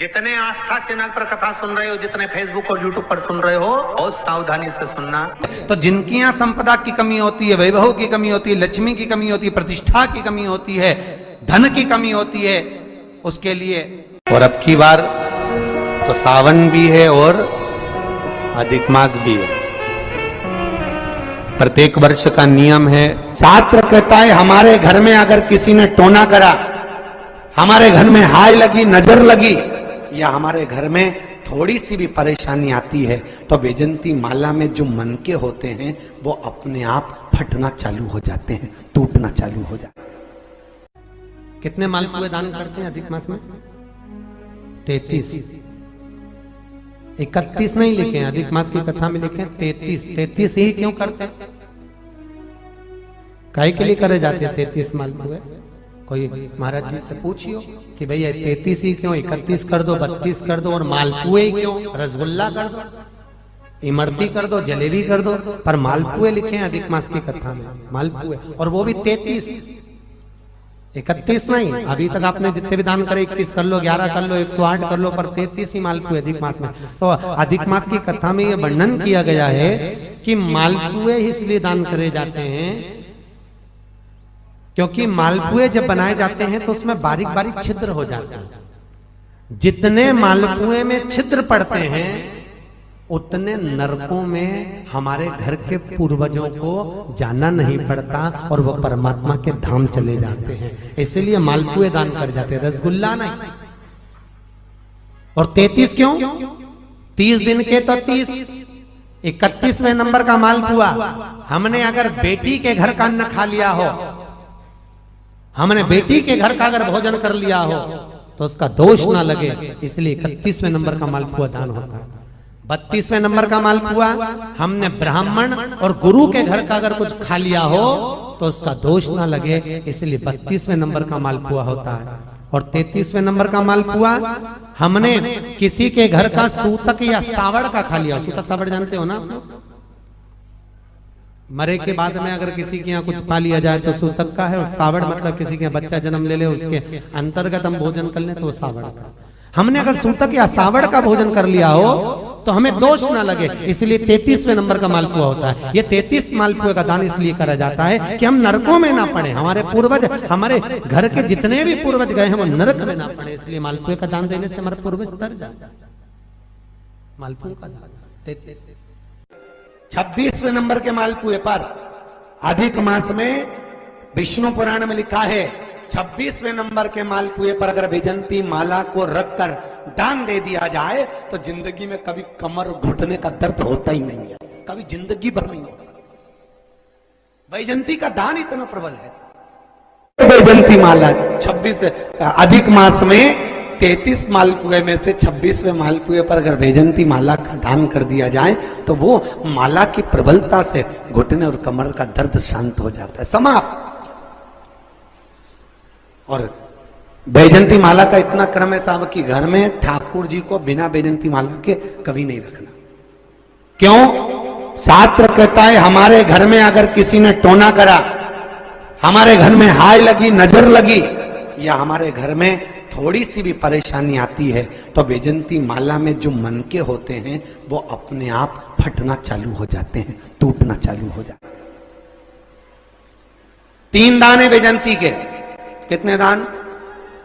जितने आस्था चैनल पर कथा सुन रहे हो, जितने फेसबुक और यूट्यूब पर सुन रहे हो, बहुत सावधानी से सुनना। तो जिनकी यहाँ संपदा की कमी होती है, वैभव की कमी होती है, लक्ष्मी की कमी होती है, प्रतिष्ठा की कमी होती है, धन की कमी होती है, उसके लिए। और अब की बार तो सावन भी है और अधिक मास भी है, प्रत्येक वर्ष का नियम है। शास्त्र कहता है हमारे घर में अगर किसी ने टोना करा, हमारे घर में हाय लगी, नजर लगी, या हमारे घर में थोड़ी सी भी परेशानी आती है, तो वैजयंती माला में जो मन के होते हैं वो अपने आप फटना चालू हो जाते हैं, टूटना चालू हो जाते हैं। कितने मालपुए दान करते हैं अधिक मास में? 33। 31 नहीं लिखे हैं, अधिक मास की कथा में लिखे 33। 33 ही क्यों करते हैं? काहे के लिए करे जाते हैं 33 मालपुए? कोई महाराज जी से पूछियो कि भैया 33 ही क्यों, 31 कर दो, 32 कर दो, और मालपुए क्यों? रसगुल्ला कर दो, इमरती कर दो, जलेबी कर दो, पर मालपुए लिखे हैं अधिक मास की कथा में, मालपुए, और वो भी 33। 31 नहीं। अभी तक आपने जितने भी दान करे 21 कर लो, 11 कर लो, 108 कर लो, पर 33 ही मालपुए अधिक मास में। तो अधिक मास की कथा में यह वर्णन किया गया है कि मालपुए इसलिए दान करे जाते हैं क्योंकि मालपुए जब बनाए जाते हैं तो उसमें बारीक बारीक छिद्र हो जाते हैं। जितने मालपुए में छिद्र पड़ते हैं उतने नरकों में हमारे घर के पूर्वजों को जाना नहीं पड़ता और वो परमात्मा के धाम चले जाते हैं। इसलिए मालपुए दान कर जाते हैं, रसगुल्ला नहीं। और 33 क्यों? 30 दिन के तो 30, 31वें नंबर का मालपुआ। हमने अगर बेटी के घर का अन्न खा लिया हो, हमने बेटी के घर का अगर भोजन कर लिया हो, तो उसका दोष ना लगे, इसलिए 31वें नंबर का मालपुआ दान होता है। 32वें नंबर का मालपुआ हमने ब्राह्मण और गुरु के घर का अगर कुछ खा लिया हो तो उसका दोष ना लगे, इसलिए 32वें नंबर का मालपुआ होता है। और 33वें नंबर का मालपुआ हमने किसी के घर का सूतक या सावड़ का खा लिया। सूतक सावड़ जानते हो ना? मरे के बाद में अगर किसी के यहाँ कुछ पा लिया जाए तो सूतक का है, और सावड़ मतलब किसी के बच्चा जन्म ले ले उसके अंतर्गत हम भोजन कर ले तो वो सावड़ का। हमने अगर सूतक या सावड़ का भोजन कर लिया हो तो हमें दोष ना लगे, इसलिए 33वें नंबर का मालपुआ होता है। ये 33 मालपुए का दान इसलिए करा जाता है कि हम नरकों में ना पड़े, हमारे पूर्वज, हमारे घर के जितने भी पूर्वज गए हैं वो नरक में ना पड़े, इसलिए मालपुए का दान देने से हमारे पूर्वज तर जाता है। मालपुए का दान 33। 26वें नंबर के मालपुए पर अधिक मास में विष्णु पुराण में लिखा है 26वें नंबर के मालपुए पर अगर वैजयंती माला को रखकर दान दे दिया जाए तो जिंदगी में कभी कमर घुटने का दर्द होता ही नहीं है, कभी जिंदगी भर नहीं होता। वैजयंती का दान इतना प्रबल है। वैजयंती माला 26 अधिक मास में 33 मालपुए में से 26वें मालपुए पर अगर वैजयंती माला का दान कर दिया जाए तो वो माला की प्रबलता से घुटने और कमर का दर्द शांत हो जाता है, समाप्त। और वैजयंती माला का इतना क्रम है साहब कि घर में ठाकुर जी को बिना वैजयंती माला के कभी नहीं रखना। क्यों? शास्त्र कहता है हमारे घर में अगर किसी ने टोना करा, हमारे घर में हाय लगी, नजर लगी, या हमारे घर में थोड़ी सी भी परेशानी आती है, तो वैजयंती माला में जो मन के होते हैं वो अपने आप फटना चालू हो जाते हैं, टूटना चालू हो जाते हैं। 3 दान है वैजयंती के। कितने दान?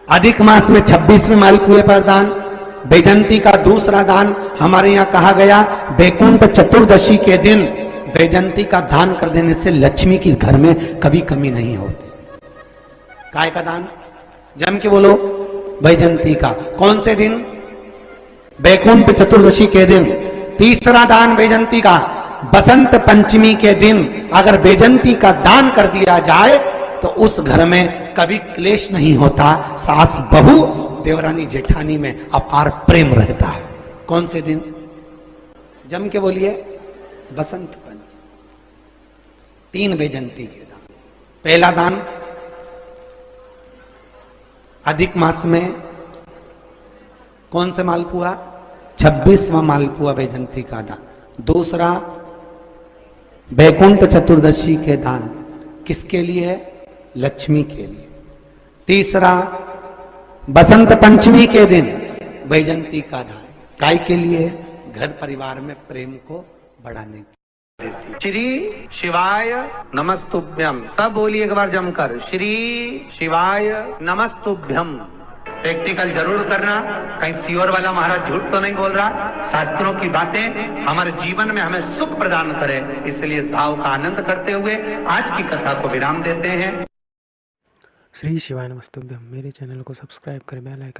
अधिक मास में 26वें मालपुए पर दान। वैजयंती का दूसरा दान हमारे यहाँ कहा गया वैकुंठ चतुर्दशी के दिन वैजयंती का दान कर देने से लक्ष्मी की घर में कभी कमी नहीं होती। काय का दान? जम के बोलो, वैजयंती का। कौन से दिन? वैकुंठ चतुर्दशी के दिन। तीसरा दान वैजयंती का बसंत पंचमी के दिन अगर वैजयंती का दान कर दिया जाए तो उस घर में कभी क्लेश नहीं होता, सास बहू देवरानी जेठानी में अपार प्रेम रहता है। कौन से दिन? जम के बोलिए, बसंत पंचमी। 3 वैजयंती के दान। पहला दान अधिक मास में कौन से मालपुआ? 26वां मालपुआ वैजयंती का दान। दूसरा वैकुंठ चतुर्दशी के दान, किसके लिए है? लक्ष्मी के लिए। तीसरा बसंत पंचमी के दिन वैजंती का दान। काय के लिए? घर परिवार में प्रेम को बढ़ाने के लिए। श्री शिवाय नमस्तुभ्यम, सब बोलिए एक बार जमकर, श्री शिवाय नमस्तुभ्यम। प्रैक्टिकल जरूर करना, कहीं सियोर वाला महाराज झूठ तो नहीं बोल रहा। शास्त्रों की बातें हमारे जीवन में हमें सुख प्रदान करे, इसलिए इस भाव का आनंद करते हुए आज की कथा को विराम देते हैं। श्री शिवाय नमस्तुभ्यम। मेरे चैनल को सब्सक्राइब करें, बेल आइकन